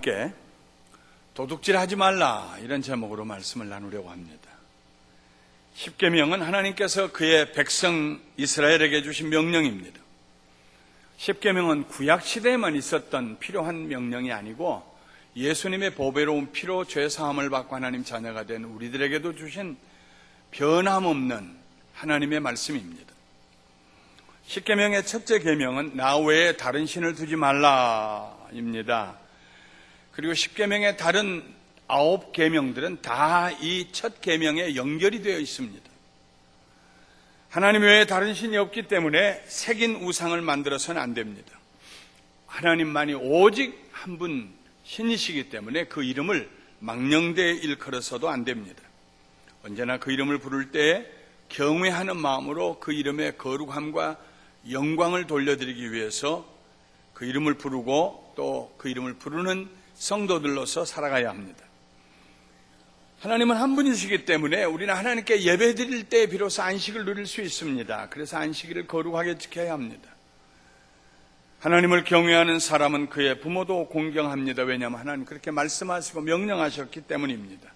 함께 도둑질하지 말라 이런 제목으로 말씀을 나누려고 합니다. 십계명은 하나님께서 그의 백성 이스라엘에게 주신 명령입니다. 십계명은 구약시대에만 있었던 필요한 명령이 아니고 예수님의 보배로운 피로 죄사함을 받고 하나님 자녀가 된 우리들에게도 주신 변함없는 하나님의 말씀입니다. 십계명의 첫째 계명은 나 외에 다른 신을 두지 말라입니다. 그리고 십계명의 다른 9계명들은 다 이 첫 계명에 연결이 되어 있습니다. 하나님 외에 다른 신이 없기 때문에 새긴 우상을 만들어서는 안 됩니다. 하나님만이 오직 한 분 신이시기 때문에 그 이름을 망령되이 일컬어서도 안 됩니다. 언제나 그 이름을 부를 때에 경외하는 마음으로 그 이름의 거룩함과 영광을 돌려드리기 위해서 그 이름을 부르고 또 그 이름을 부르는 성도들로서 살아가야 합니다. 하나님은 한 분이시기 때문에 우리는 하나님께 예배드릴 때 비로소 안식을 누릴 수 있습니다. 그래서 안식일을 거룩하게 지켜야 합니다. 하나님을 경외하는 사람은 그의 부모도 공경합니다. 왜냐하면 하나님 그렇게 말씀하시고 명령하셨기 때문입니다.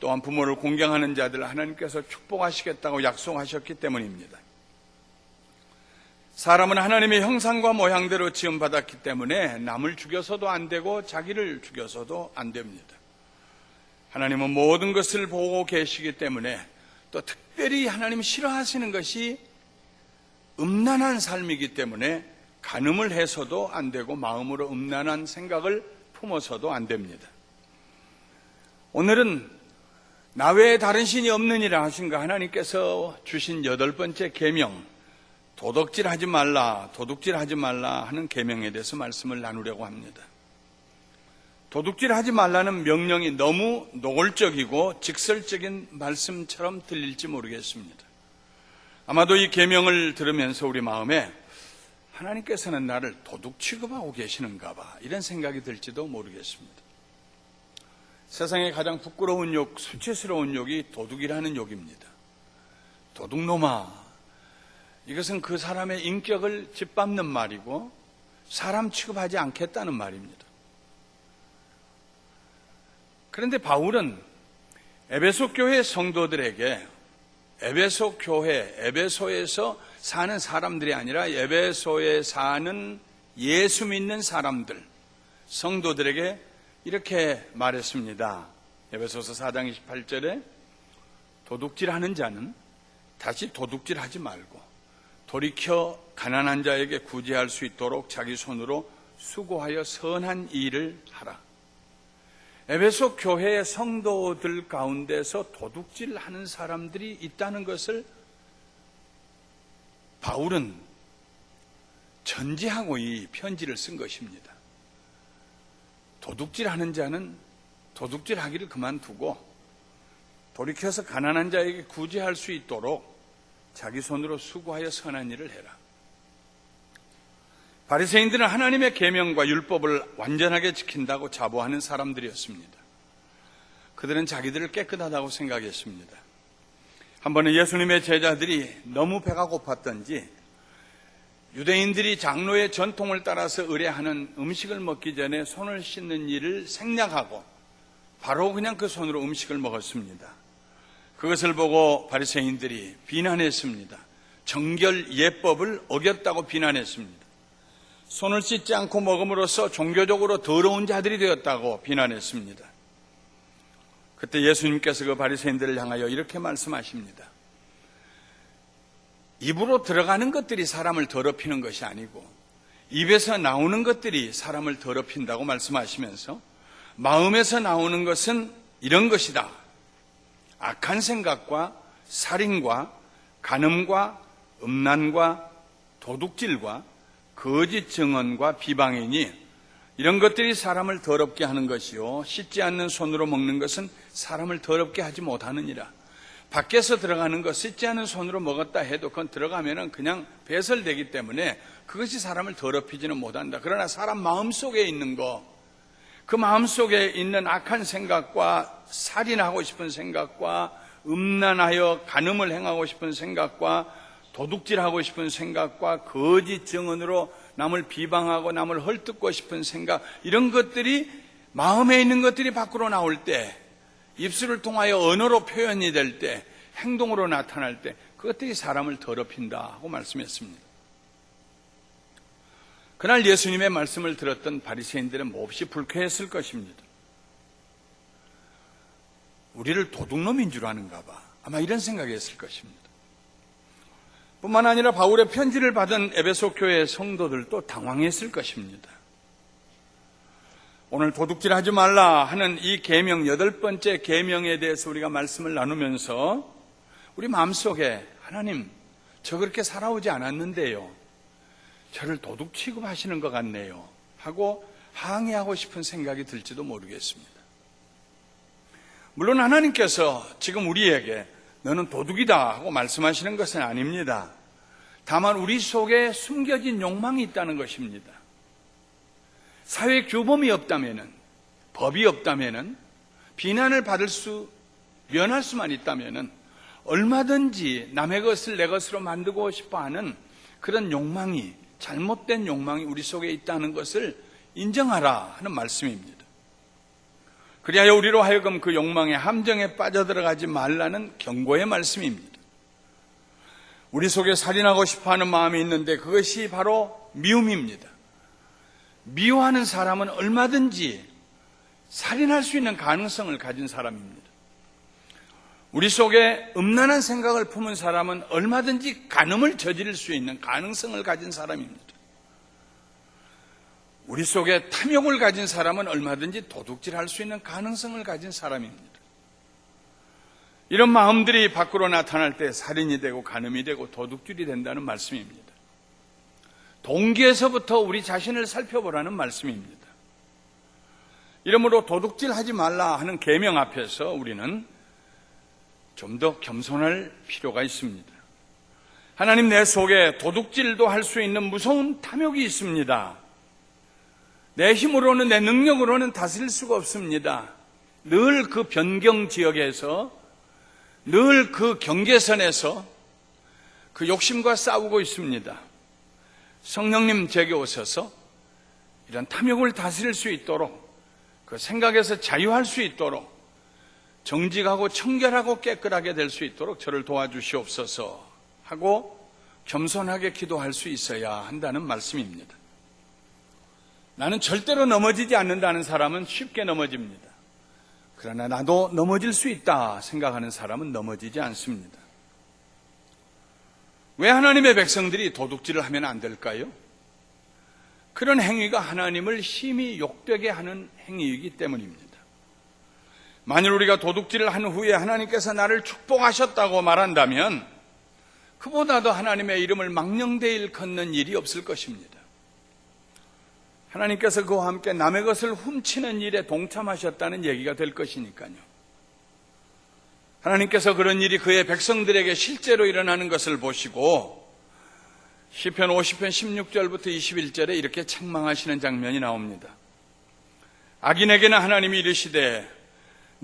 또한 부모를 공경하는 자들 하나님께서 축복하시겠다고 약속하셨기 때문입니다. 사람은 하나님의 형상과 모양대로 지음받았기 때문에 남을 죽여서도 안 되고 자기를 죽여서도 안 됩니다. 하나님은 모든 것을 보고 계시기 때문에 또 특별히 하나님이 싫어하시는 것이 음란한 삶이기 때문에 간음을 해서도 안 되고 마음으로 음란한 생각을 품어서도 안 됩니다. 오늘은 나 외에 다른 신이 없느니라 하신가 하나님께서 주신 8번째 계명 도둑질하지 말라 하는 계명에 대해서 말씀을 나누려고 합니다. 도둑질하지 말라는 명령이 너무 노골적이고 직설적인 말씀처럼 들릴지 모르겠습니다. 아마도 이 계명을 들으면서 우리 마음에 하나님께서는 나를 도둑 취급하고 계시는가 봐 이런 생각이 들지도 모르겠습니다. 세상에 가장 부끄러운 욕, 수치스러운 욕이 도둑이라는 욕입니다. 도둑놈아, 이것은 그 사람의 인격을 짓밟는 말이고 사람 취급하지 않겠다는 말입니다. 그런데 바울은 에베소 교회 성도들에게 에베소 교회, 에베소에서 사는 사람들이 아니라 에베소에 사는 예수 믿는 사람들, 성도들에게 이렇게 말했습니다. 에베소서 4장 28절에 도둑질하는 자는 다시 도둑질하지 말고 돌이켜 가난한 자에게 구제할 수 있도록 자기 손으로 수고하여 선한 일을 하라. 에베소 교회의 성도들 가운데서 도둑질하는 사람들이 있다는 것을 바울은 전제하고 이 편지를 쓴 것입니다. 도둑질하는 자는 도둑질하기를 그만두고 돌이켜서 가난한 자에게 구제할 수 있도록 자기 손으로 수고하여 선한 일을 해라. 바리새인들은 하나님의 계명과 율법을 완전하게 지킨다고 자부하는 사람들이었습니다. 그들은 자기들을 깨끗하다고 생각했습니다. 한 번은 예수님의 제자들이 너무 배가 고팠던지 유대인들이 장로의 전통을 따라서 의뢰하는 음식을 먹기 전에 손을 씻는 일을 생략하고 바로 그냥 그 손으로 음식을 먹었습니다. 그것을 보고 바리새인들이 비난했습니다. 정결 예법을 어겼다고 비난했습니다. 손을 씻지 않고 먹음으로써 종교적으로 더러운 자들이 되었다고 비난했습니다. 그때 예수님께서 그 바리새인들을 향하여 이렇게 말씀하십니다. 입으로 들어가는 것들이 사람을 더럽히는 것이 아니고 입에서 나오는 것들이 사람을 더럽힌다고 말씀하시면서 마음에서 나오는 것은 이런 것이다. 악한 생각과 살인과 간음과 음란과 도둑질과 거짓 증언과 비방이니 이런 것들이 사람을 더럽게 하는 것이요 씻지 않는 손으로 먹는 것은 사람을 더럽게 하지 못하느니라. 밖에서 들어가는 것 씻지 않은 손으로 먹었다 해도 그건 들어가면은 그냥 배설되기 때문에 그것이 사람을 더럽히지는 못한다. 그러나 사람 마음속에 있는 거, 그 마음속에 있는 악한 생각과 살인하고 싶은 생각과 음란하여 간음을 행하고 싶은 생각과 도둑질하고 싶은 생각과 거짓 증언으로 남을 비방하고 남을 헐뜯고 싶은 생각, 이런 것들이 마음에 있는 것들이 밖으로 나올 때, 입술을 통하여 언어로 표현이 될 때, 행동으로 나타날 때 그것들이 사람을 더럽힌다 하고 말씀했습니다. 그날 예수님의 말씀을 들었던 바리새인들은 몹시 불쾌했을 것입니다. 우리를 도둑놈인 줄 아는가 봐. 아마 이런 생각이 했을 것입니다. 뿐만 아니라 바울의 편지를 받은 에베소 교회의 성도들도 당황했을 것입니다. 오늘 도둑질하지 말라 하는 이 계명, 8번째 계명에 대해서 우리가 말씀을 나누면서 우리 마음속에 하나님, 저 그렇게 살아오지 않았는데요, 저를 도둑 취급하시는 것 같네요 하고 항의하고 싶은 생각이 들지도 모르겠습니다. 물론 하나님께서 지금 우리에게 너는 도둑이다 하고 말씀하시는 것은 아닙니다. 다만 우리 속에 숨겨진 욕망이 있다는 것입니다. 사회 규범이 없다면은, 법이 없다면은, 비난을 면할 수만 있다면은 얼마든지 남의 것을 내 것으로 만들고 싶어 하는 그런 욕망이, 잘못된 욕망이 우리 속에 있다는 것을 인정하라 하는 말씀입니다. 그리하여 우리로 하여금 그 욕망의 함정에 빠져들어가지 말라는 경고의 말씀입니다. 우리 속에 살인하고 싶어하는 마음이 있는데 그것이 바로 미움입니다. 미워하는 사람은 얼마든지 살인할 수 있는 가능성을 가진 사람입니다. 우리 속에 음란한 생각을 품은 사람은 얼마든지 간음을 저지를 수 있는 가능성을 가진 사람입니다. 우리 속에 탐욕을 가진 사람은 얼마든지 도둑질할 수 있는 가능성을 가진 사람입니다. 이런 마음들이 밖으로 나타날 때 살인이 되고 간음이 되고 도둑질이 된다는 말씀입니다. 동기에서부터 우리 자신을 살펴보라는 말씀입니다. 이러므로 도둑질하지 말라 하는 계명 앞에서 우리는 좀 더 겸손할 필요가 있습니다. 하나님, 내 속에 도둑질도 할 수 있는 무서운 탐욕이 있습니다. 내 힘으로는, 내 능력으로는 다스릴 수가 없습니다. 늘 그 변경 지역에서, 늘 그 경계선에서 그 욕심과 싸우고 있습니다. 성령님 제게 오셔서 이런 탐욕을 다스릴 수 있도록, 그 생각에서 자유할 수 있도록, 정직하고 청결하고 깨끗하게 될 수 있도록 저를 도와주시옵소서 하고 겸손하게 기도할 수 있어야 한다는 말씀입니다. 나는 절대로 넘어지지 않는다는 사람은 쉽게 넘어집니다. 그러나 나도 넘어질 수 있다 생각하는 사람은 넘어지지 않습니다. 왜 하나님의 백성들이 도둑질을 하면 안 될까요? 그런 행위가 하나님을 심히 욕되게 하는 행위이기 때문입니다. 만일 우리가 도둑질을 한 후에 하나님께서 나를 축복하셨다고 말한다면 그보다도 하나님의 이름을 망령되이 일컫는 일이 없을 것입니다. 하나님께서 그와 함께 남의 것을 훔치는 일에 동참하셨다는 얘기가 될 것이니까요. 하나님께서 그런 일이 그의 백성들에게 실제로 일어나는 것을 보시고 시편 50편 16절부터 21절에 이렇게 책망하시는 장면이 나옵니다. 악인에게는 하나님이 이르시되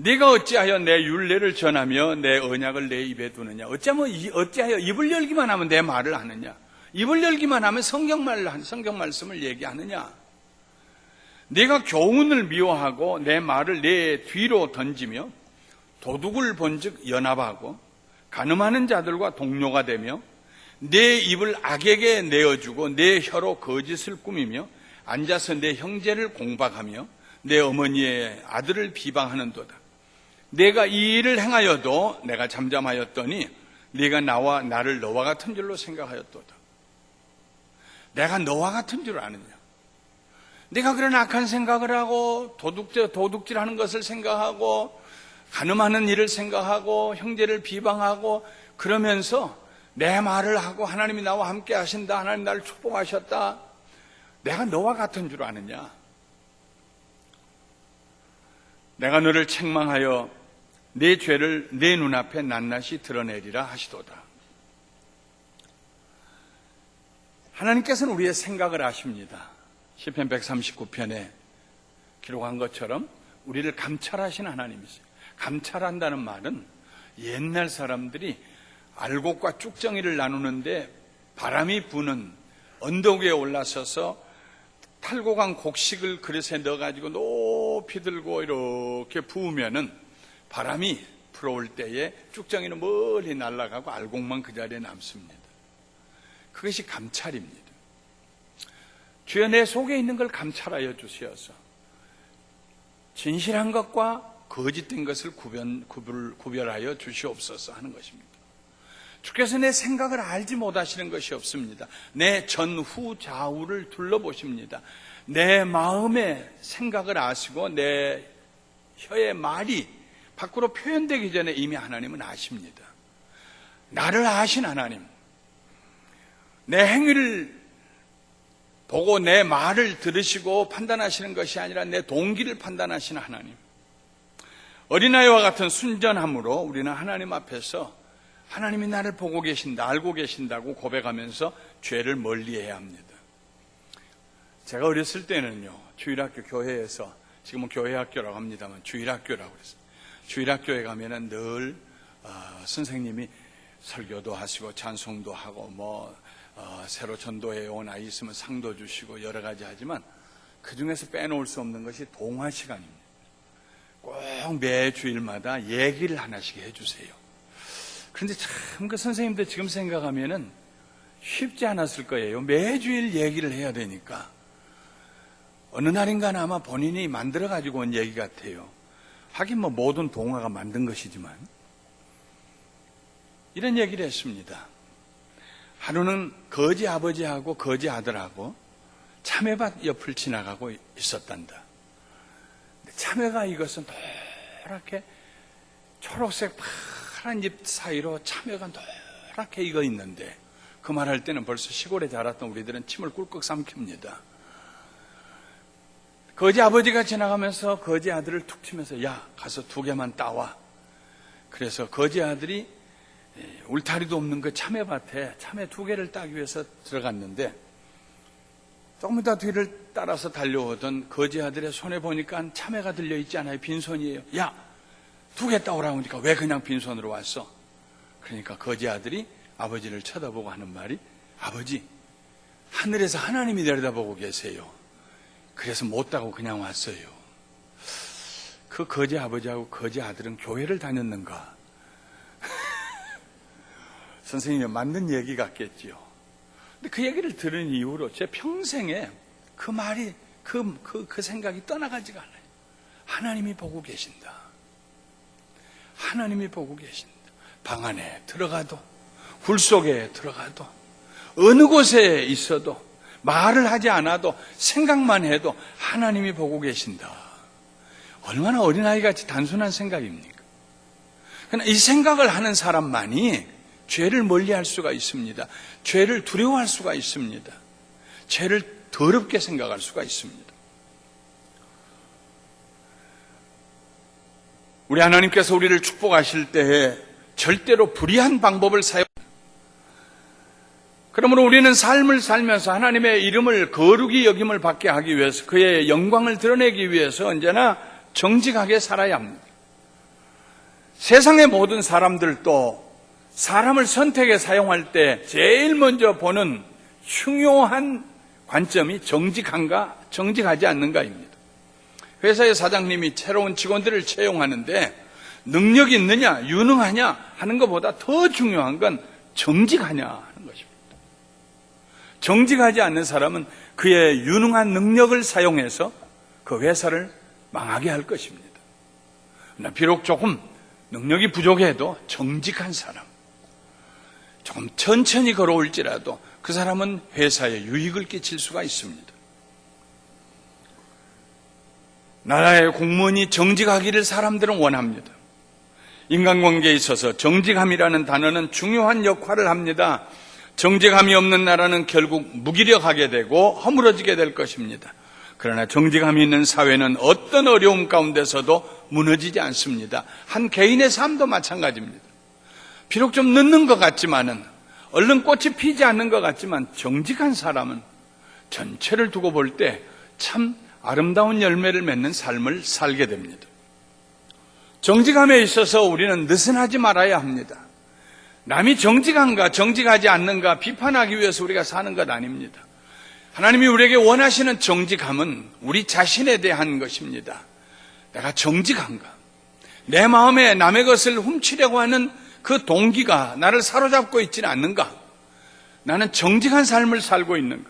네가 어찌하여 내 율례를 전하며 내 언약을 내 입에 두느냐. 어찌하여 입을 열기만 하면 내 말을 하느냐. 입을 열기만 하면 성경 말씀을 얘기하느냐. 네가 교훈을 미워하고 내 말을 내 뒤로 던지며 도둑을 본즉 연합하고 간음하는 자들과 동료가 되며 내 입을 악에게 내어주고 내 혀로 거짓을 꾸미며 앉아서 내 형제를 공박하며 내 어머니의 아들을 비방하는도다. 내가 이 일을 행하여도 내가 잠잠하였더니 네가 나를 너와 같은 줄로 생각하였도다. 내가 너와 같은 줄 아느냐. 네가 그런 악한 생각을 하고 도둑질하는 것을 생각하고 간음하는 일을 생각하고 형제를 비방하고 그러면서 내 말을 하고 하나님이 나와 함께 하신다. 하나님 나를 축복하셨다. 내가 너와 같은 줄 아느냐. 내가 너를 책망하여 네 죄를 내 눈앞에 낱낱이 드러내리라 하시도다. 하나님께서는 우리의 생각을 아십니다. 시편 139편에 기록한 것처럼 우리를 감찰하시는 하나님이세요. 감찰한다는 말은 옛날 사람들이 알곡과 쭉정이를 나누는데 바람이 부는 언덕 위에 올라서서 탈곡한 곡식을 그릇에 넣어가지고 높이 들고 이렇게 부으면은 바람이 불어올 때에 쭉정이는 멀리 날아가고 알곡만 그 자리에 남습니다. 그것이 감찰입니다. 주여 내 속에 있는 걸 감찰하여 주시어서 진실한 것과 거짓된 것을 구별하여 주시옵소서 하는 것입니다. 주께서 내 생각을 알지 못하시는 것이 없습니다. 내 전후 좌우를 둘러보십니다. 내 마음의 생각을 아시고 내 혀의 말이 밖으로 표현되기 전에 이미 하나님은 아십니다. 나를 아신 하나님, 내 행위를 보고 내 말을 들으시고 판단하시는 것이 아니라 내 동기를 판단하시는 하나님, 어린아이와 같은 순전함으로 우리는 하나님 앞에서 하나님이 나를 보고 계신다, 알고 계신다고 고백하면서 죄를 멀리해야 합니다. 제가 어렸을 때는요, 주일학교 교회에서, 지금은 교회학교라고 합니다만 주일학교라고 그랬어요. 주일학교에 가면은 늘 선생님이 설교도 하시고 찬송도 하고 새로 전도해 온 아이 있으면 상도 주시고 여러 가지 하지만 그 중에서 빼놓을 수 없는 것이 동화 시간입니다. 꼭 매 주일마다 얘기를 하나씩 해주세요. 그런데 참 그 선생님들 지금 생각하면은 쉽지 않았을 거예요. 매주일 얘기를 해야 되니까. 어느 날인가는 아마 본인이 만들어가지고 온 얘기 같아요. 하긴 모든 동화가 만든 것이지만. 이런 얘기를 했습니다. 하루는 거지 아버지하고 거지 아들하고 참외밭 옆을 지나가고 있었단다. 참외가 익어서 노랗게 초록색 파란 잎 사이로 참외가 노랗게 익어 있는데 그 말할 때는 벌써 시골에 자랐던 우리들은 침을 꿀꺽 삼킵니다. 거지 아버지가 지나가면서 거지 아들을 툭 치면서 야, 가서 2개만 따와. 그래서 거지 아들이 울타리도 없는 그 참외밭에 참외 2개를 따기 위해서 들어갔는데 조금 더 뒤를 따라서 달려오던 거지 아들의 손에 보니까 참외가 들려있지 않아요. 빈손이에요. 야, 2개 따오라고 하니까 왜 그냥 빈손으로 왔어? 그러니까 거지 아들이 아버지를 쳐다보고 하는 말이 아버지, 하늘에서 하나님이 내려다보고 계세요. 그래서 못 따고 그냥 왔어요. 그 거지 아버지하고 거지 아들은 교회를 다녔는가? 선생님이 맞는 얘기 같겠지요. 근데 그 얘기를 들은 이후로 제 평생에 그 말이, 그 생각이 떠나가지가 않아요. 하나님이 보고 계신다. 하나님이 보고 계신다. 방 안에 들어가도, 굴 속에 들어가도, 어느 곳에 있어도, 말을 하지 않아도, 생각만 해도 하나님이 보고 계신다. 얼마나 어린아이같이 단순한 생각입니까? 그러나 이 생각을 하는 사람만이 죄를 멀리할 수가 있습니다. 죄를 두려워할 수가 있습니다. 죄를 더럽게 생각할 수가 있습니다. 우리 하나님께서 우리를 축복하실 때에 절대로 불의한 방법을 사용합니다. 그러므로 우리는 삶을 살면서 하나님의 이름을 거룩히 여김을 받게 하기 위해서, 그의 영광을 드러내기 위해서 언제나 정직하게 살아야 합니다. 세상의 모든 사람들도 사람을 선택에 사용할 때 제일 먼저 보는 중요한 관점이 정직한가, 정직하지 않는가입니다. 회사의 사장님이 새로운 직원들을 채용하는데 능력이 있느냐, 유능하냐 하는 것보다 더 중요한 건 정직하냐 하는 것입니다. 정직하지 않는 사람은 그의 유능한 능력을 사용해서 그 회사를 망하게 할 것입니다. 그러나 비록 조금 능력이 부족해도 정직한 사람, 조금 천천히 걸어올지라도 그 사람은 회사에 유익을 끼칠 수가 있습니다. 나라의 공무원이 정직하기를 사람들은 원합니다. 인간관계에 있어서 정직함이라는 단어는 중요한 역할을 합니다. 정직함이 없는 나라는 결국 무기력하게 되고 허물어지게 될 것입니다. 그러나 정직함이 있는 사회는 어떤 어려움 가운데서도 무너지지 않습니다. 한 개인의 삶도 마찬가지입니다. 비록 좀 늦는 것 같지만은, 얼른 꽃이 피지 않는 것 같지만 정직한 사람은 전체를 두고 볼 때 참 아름다운 열매를 맺는 삶을 살게 됩니다. 정직함에 있어서 우리는 느슨하지 말아야 합니다. 남이 정직한가 정직하지 않는가 비판하기 위해서 우리가 사는 것 아닙니다. 하나님이 우리에게 원하시는 정직함은 우리 자신에 대한 것입니다. 내가 정직한가? 내 마음에 남의 것을 훔치려고 하는 그 동기가 나를 사로잡고 있지는 않는가? 나는 정직한 삶을 살고 있는가?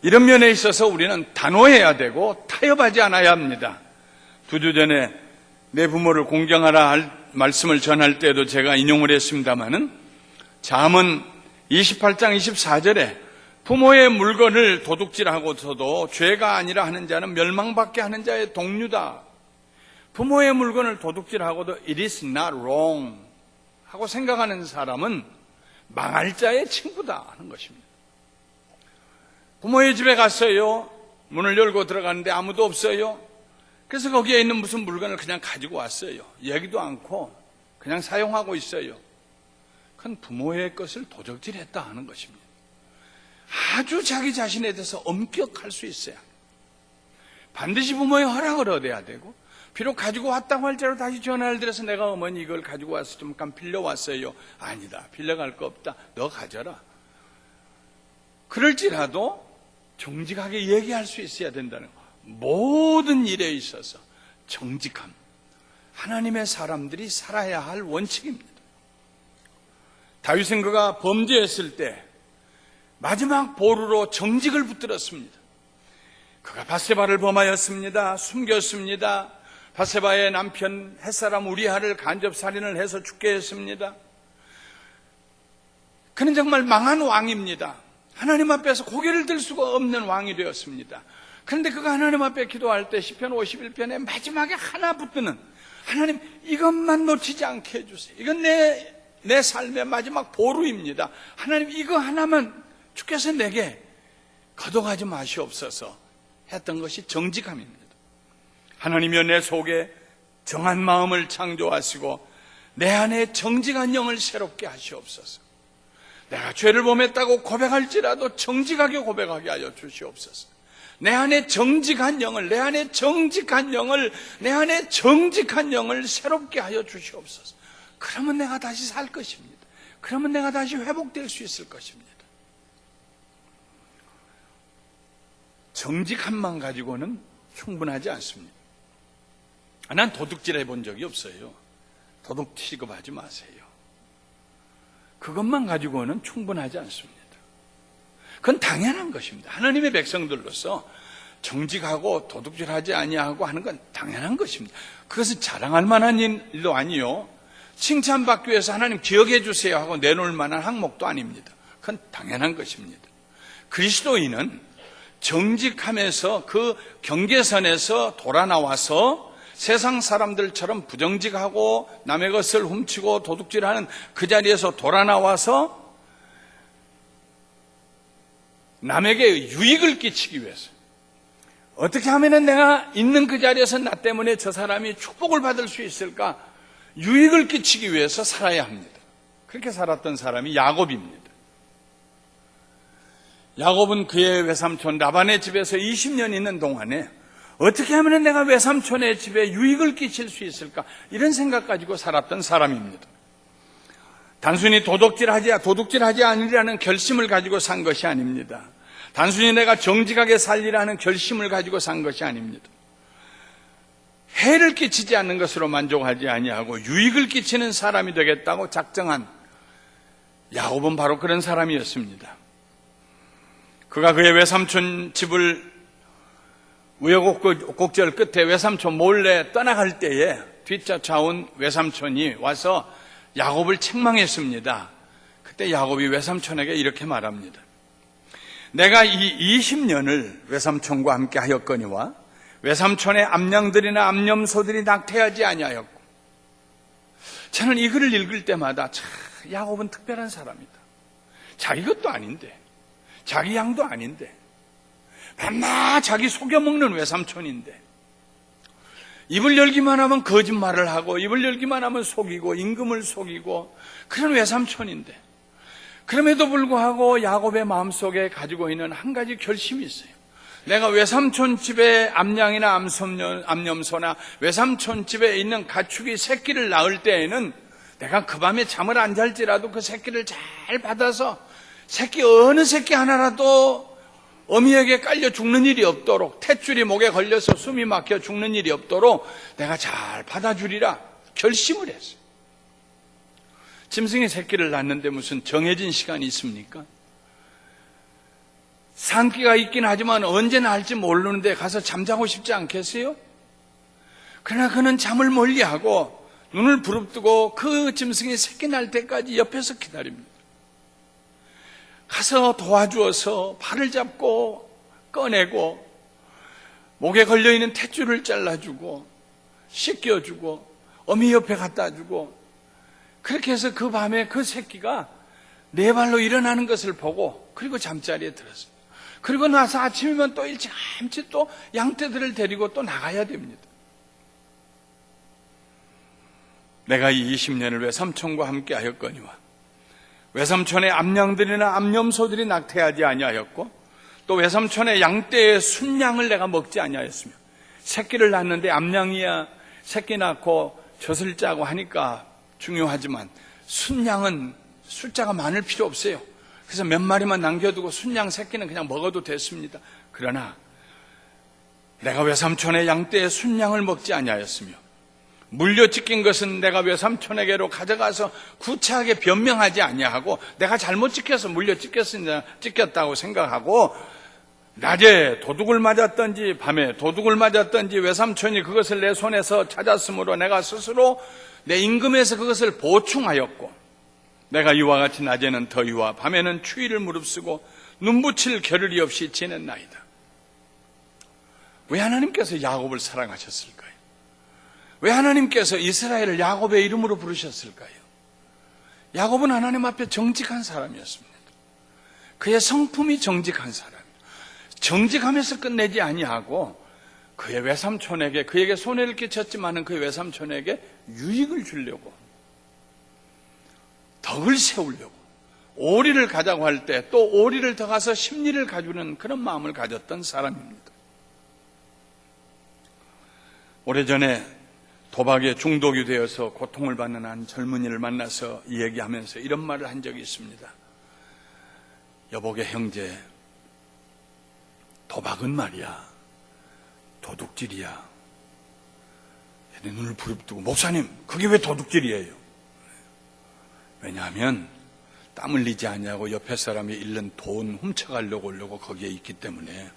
이런 면에 있어서 우리는 단호해야 되고 타협하지 않아야 합니다. 2주 전에 내 부모를 공경하라 할 말씀을 전할 때도 제가 인용을 했습니다마는 잠언 28장 24절에 부모의 물건을 도둑질하고서도 죄가 아니라 하는 자는 멸망받게 하는 자의 동류다. 부모의 물건을 도둑질하고도 it is not wrong 하고 생각하는 사람은 망할 자의 친구다 하는 것입니다. 부모의 집에 갔어요. 문을 열고 들어갔는데 아무도 없어요. 그래서 거기에 있는 무슨 물건을 그냥 가지고 왔어요. 얘기도 않고 그냥 사용하고 있어요. 그건 부모의 것을 도적질했다 하는 것입니다. 아주 자기 자신에 대해서 엄격할 수 있어야 합니다. 반드시 부모의 허락을 얻어야 되고, 비록 가지고 왔다고 할지라도 다시 전화를 드려서 내가 어머니 이걸 가지고 와서 잠깐 빌려왔어요. 아니다, 빌려갈 거 없다, 너 가져라. 그럴지라도 정직하게 얘기할 수 있어야 된다는 거. 모든 일에 있어서 정직함, 하나님의 사람들이 살아야 할 원칙입니다. 다윗은 그가 범죄했을 때 마지막 보루로 정직을 붙들었습니다. 그가 밧세바를 범하였습니다. 숨겼습니다. 밧세바의 남편 햇사람 우리아를 간접 살인을 해서 죽게 했습니다. 그는 정말 망한 왕입니다. 하나님 앞에서 고개를 들 수가 없는 왕이 되었습니다. 그런데 그가 하나님 앞에 기도할 때 시편 51편에 마지막에 하나 붙드는, 하나님 이것만 놓치지 않게 해주세요. 이건 내 삶의 마지막 보루입니다. 하나님 이거 하나만 주께서 내게 거둬가지 마시옵소서 했던 것이 정직함입니다. 하나님이여 내 속에 정한 마음을 창조하시고 내 안에 정직한 영을 새롭게 하시옵소서. 내가 죄를 범했다고 고백할지라도 정직하게 고백하게 하여 주시옵소서. 내 안에 정직한 영을, 내 안에 정직한 영을, 내 안에 정직한 영을 새롭게 하여 주시옵소서. 그러면 내가 다시 살 것입니다. 그러면 내가 다시 회복될 수 있을 것입니다. 정직함만 가지고는 충분하지 않습니다. 난 도둑질 해본 적이 없어요. 도둑 취급하지 마세요. 그것만 가지고는 충분하지 않습니다. 그건 당연한 것입니다. 하나님의 백성들로서 정직하고 도둑질하지 아니하고 하는 건 당연한 것입니다. 그것은 자랑할 만한 일도 아니요, 칭찬받기 위해서 하나님 기억해 주세요 하고 내놓을 만한 항목도 아닙니다. 그건 당연한 것입니다. 그리스도인은 정직함에서 그 경계선에서 돌아 나와서 세상 사람들처럼 부정직하고 남의 것을 훔치고 도둑질하는 그 자리에서 돌아 나와서 남에게 유익을 끼치기 위해서, 어떻게 하면 내가 있는 그 자리에서 나 때문에 저 사람이 축복을 받을 수 있을까, 유익을 끼치기 위해서 살아야 합니다. 그렇게 살았던 사람이 야곱입니다. 야곱은 그의 외삼촌 라반의 집에서 20년 있는 동안에 어떻게 하면 내가 외삼촌의 집에 유익을 끼칠 수 있을까, 이런 생각 가지고 살았던 사람입니다. 단순히 도둑질하지 않으리라는 결심을 가지고 산 것이 아닙니다. 단순히 내가 정직하게 살리라는 결심을 가지고 산 것이 아닙니다. 해를 끼치지 않는 것으로 만족하지 아니하고 유익을 끼치는 사람이 되겠다고 작정한 야곱은 바로 그런 사람이었습니다. 그가 그의 외삼촌 집을 우여곡절 끝에 외삼촌 몰래 떠나갈 때에 뒷쫓아온 외삼촌이 와서 야곱을 책망했습니다. 그때 야곱이 외삼촌에게 이렇게 말합니다. 내가 이 20년을 외삼촌과 함께 하였거니와 외삼촌의 암양들이나 암염소들이 낙태하지 아니하였고. 저는 이 글을 읽을 때마다 참 야곱은 특별한 사람이다. 자기 것도 아닌데, 자기 양도 아닌데, 밤낮 자기 속여먹는 외삼촌인데, 입을 열기만 하면 거짓말을 하고 입을 열기만 하면 속이고 임금을 속이고 그런 외삼촌인데, 그럼에도 불구하고 야곱의 마음속에 가지고 있는 한 가지 결심이 있어요. 내가 외삼촌 집에 암양이나 암염소나 외삼촌 집에 있는 가축이 새끼를 낳을 때에는 내가 그 밤에 잠을 안 잘지라도 그 새끼를 잘 받아서 새끼 어느 새끼 하나라도 어미에게 깔려 죽는 일이 없도록, 탯줄이 목에 걸려서 숨이 막혀 죽는 일이 없도록 내가 잘 받아주리라 결심을 했어요. 짐승이 새끼를 낳는데 무슨 정해진 시간이 있습니까? 산기가 있긴 하지만 언제 날지 모르는데 가서 잠자고 싶지 않겠어요? 그러나 그는 잠을 멀리하고 눈을 부릅뜨고 그 짐승이 새끼 날 때까지 옆에서 기다립니다. 가서 도와주어서 발을 잡고 꺼내고 목에 걸려있는 탯줄을 잘라주고 씻겨주고 어미 옆에 갖다주고, 그렇게 해서 그 밤에 그 새끼가 네 발로 일어나는 것을 보고 그리고 잠자리에 들었어요. 그리고 나서 아침이면 또 일찌감치 또 양떼들을 데리고 또 나가야 됩니다. 내가 이 20년을 외삼촌과 함께 하였거니와 외삼촌의 암양들이나 암염소들이 낙태하지 아니하였고 또 외삼촌의 양떼의 순양을 내가 먹지 아니하였으며, 새끼를 낳는데 암양이야 새끼 낳고 젖을 짜고 하니까 중요하지만 순양은 숫자가 많을 필요 없어요. 그래서 몇 마리만 남겨두고 순양 새끼는 그냥 먹어도 됐습니다. 그러나 내가 외삼촌의 양떼의 순양을 먹지 아니하였으며 물려찢긴 것은 내가 외삼촌에게로 가져가서 구차하게 변명하지 아니하고 내가 잘못 찍혀서 찢겼다고 생각하고, 낮에 도둑을 맞았던지 밤에 도둑을 맞았던지 외삼촌이 그것을 내 손에서 찾았으므로 내가 스스로 내 임금에서 그것을 보충하였고, 내가 이와 같이 낮에는 더위와 밤에는 추위를 무릅쓰고 눈붙일 겨를이 없이 지냈나이다. 왜 하나님께서 야곱을 사랑하셨을까요? 왜 하나님께서 이스라엘을 야곱의 이름으로 부르셨을까요? 야곱은 하나님 앞에 정직한 사람이었습니다. 그의 성품이 정직한 사람이에요. 정직하면서 끝내지 아니하고 그의 외삼촌에게, 그에게 손해를 끼쳤지만은 그의 외삼촌에게 유익을 주려고, 덕을 세우려고, 오리를 가자고 할 때 또 오리를 더 가서 심리를 가주는 그런 마음을 가졌던 사람입니다. 오래전에 도박에 중독이 되어서 고통을 받는 한 젊은이를 만나서 얘기하면서 이런 말을 한 적이 있습니다. 여보게 형제, 도박은 말이야 도둑질이야. 내 눈을 부릅뜨고, 목사님 그게 왜 도둑질이에요? 왜냐하면 땀 흘리지 않냐고 옆에 사람이 잃는 돈 훔쳐가려고 오려고 거기에 있기 때문에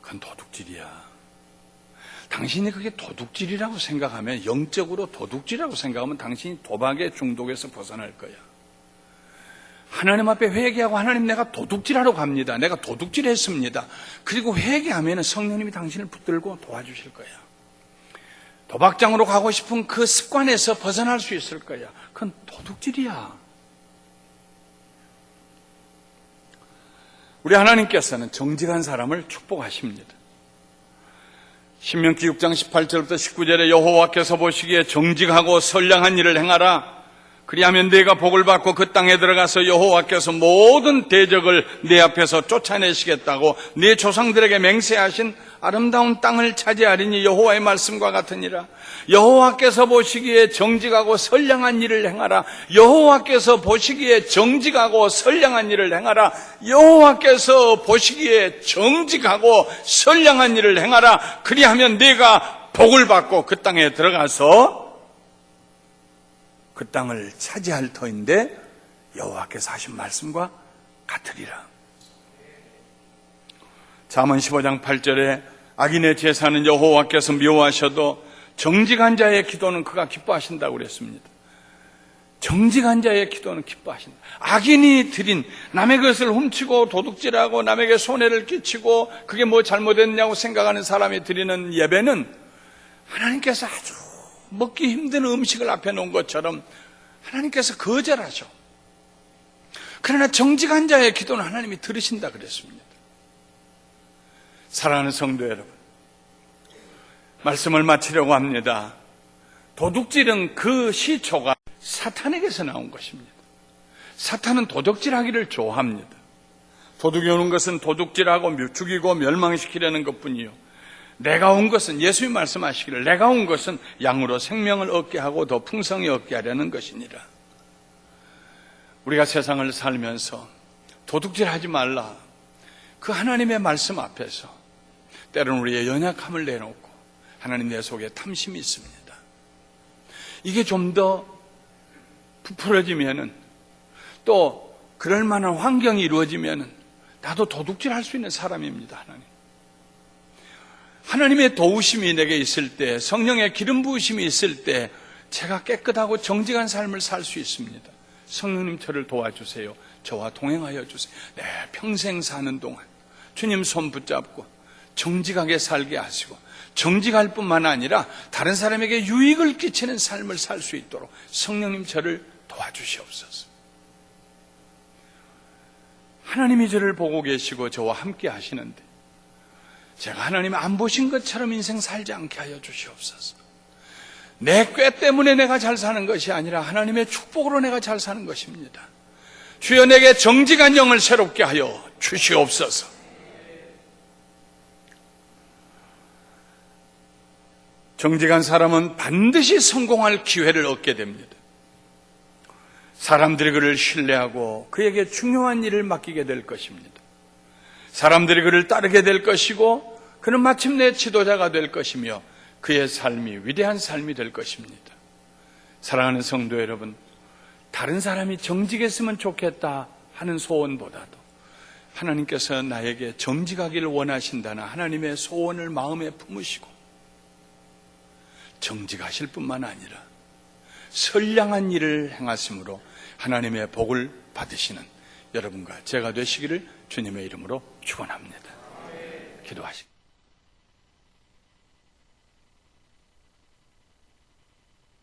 그건 도둑질이야. 당신이 그게 도둑질이라고 생각하면, 영적으로 도둑질이라고 생각하면 당신이 도박의 중독에서 벗어날 거야. 하나님 앞에 회개하고, 하나님 내가 도둑질하러 갑니다, 내가 도둑질했습니다, 그리고 회개하면 성령님이 당신을 붙들고 도와주실 거야. 도박장으로 가고 싶은 그 습관에서 벗어날 수 있을 거야. 그건 도둑질이야. 우리 하나님께서는 정직한 사람을 축복하십니다. 신명기 6장 18절부터 19절에 여호와께서 보시기에 정직하고 선량한 일을 행하라. 그리하면 네가 복을 받고 그 땅에 들어가서 여호와께서 모든 대적을 네 앞에서 쫓아내시겠다고 네 조상들에게 맹세하신 아름다운 땅을 차지하리니 여호와의 말씀과 같으니라. 여호와께서 보시기에 정직하고 선량한 일을 행하라. 여호와께서 보시기에 정직하고 선량한 일을 행하라. 여호와께서 보시기에 정직하고 선량한 일을 행하라. 그리하면 네가 복을 받고 그 땅에 들어가서 그 땅을 차지할 터인데 여호와께서 하신 말씀과 같으리라. 잠언 15장 8절에 악인의 제사는 여호와께서 미워하셔도 정직한 자의 기도는 그가 기뻐하신다고 그랬습니다. 정직한 자의 기도는 기뻐하신다. 악인이 드린, 남의 것을 훔치고 도둑질하고 남에게 손해를 끼치고 그게 뭐 잘못했냐고 생각하는 사람이 드리는 예배는 하나님께서 아주 먹기 힘든 음식을 앞에 놓은 것처럼 하나님께서 거절하셔. 그러나 정직한 자의 기도는 하나님이 들으신다 그랬습니다. 사랑하는 성도 여러분, 말씀을 마치려고 합니다. 도둑질은 그 시초가 사탄에게서 나온 것입니다. 사탄은 도둑질하기를 좋아합니다. 도둑이 오는 것은 도둑질하고 죽이고 멸망시키려는 것뿐이요, 내가 온 것은, 예수님 말씀하시기를 내가 온 것은 양으로 생명을 얻게 하고 더 풍성히 얻게 하려는 것이니라. 우리가 세상을 살면서 도둑질하지 말라, 그 하나님의 말씀 앞에서 때로는 우리의 연약함을 내놓고 하나님 내 속에 탐심이 있습니다. 이게 좀 더 부풀어지면은 또 그럴 만한 환경이 이루어지면은 나도 도둑질할 수 있는 사람입니다. 하나님의 도우심이 내게 있을 때, 성령의 기름 부으심이 있을 때 제가 깨끗하고 정직한 삶을 살 수 있습니다. 성령님 저를 도와주세요. 저와 동행하여 주세요. 네, 평생 사는 동안 주님 손 붙잡고 정직하게 살게 하시고 정직할 뿐만 아니라 다른 사람에게 유익을 끼치는 삶을 살 수 있도록 성령님 저를 도와주시옵소서. 하나님이 저를 보고 계시고 저와 함께 하시는데 제가 하나님 안 보신 것처럼 인생 살지 않게 하여 주시옵소서. 내 꾀 때문에 내가 잘 사는 것이 아니라 하나님의 축복으로 내가 잘 사는 것입니다. 주여 내게 정직한 영을 새롭게 하여 주시옵소서. 정직한 사람은 반드시 성공할 기회를 얻게 됩니다. 사람들이 그를 신뢰하고 그에게 중요한 일을 맡기게 될 것입니다. 사람들이 그를 따르게 될 것이고 그는 마침내 지도자가 될 것이며 그의 삶이 위대한 삶이 될 것입니다. 사랑하는 성도 여러분, 다른 사람이 정직했으면 좋겠다 하는 소원보다도 하나님께서 나에게 정직하기를 원하신다는 하나님의 소원을 마음에 품으시고 정직하실 뿐만 아니라 선량한 일을 행하심으로 하나님의 복을 받으시는 여러분과 제가 되시기를 주님의 이름으로 축원합니다. 기도하십시오.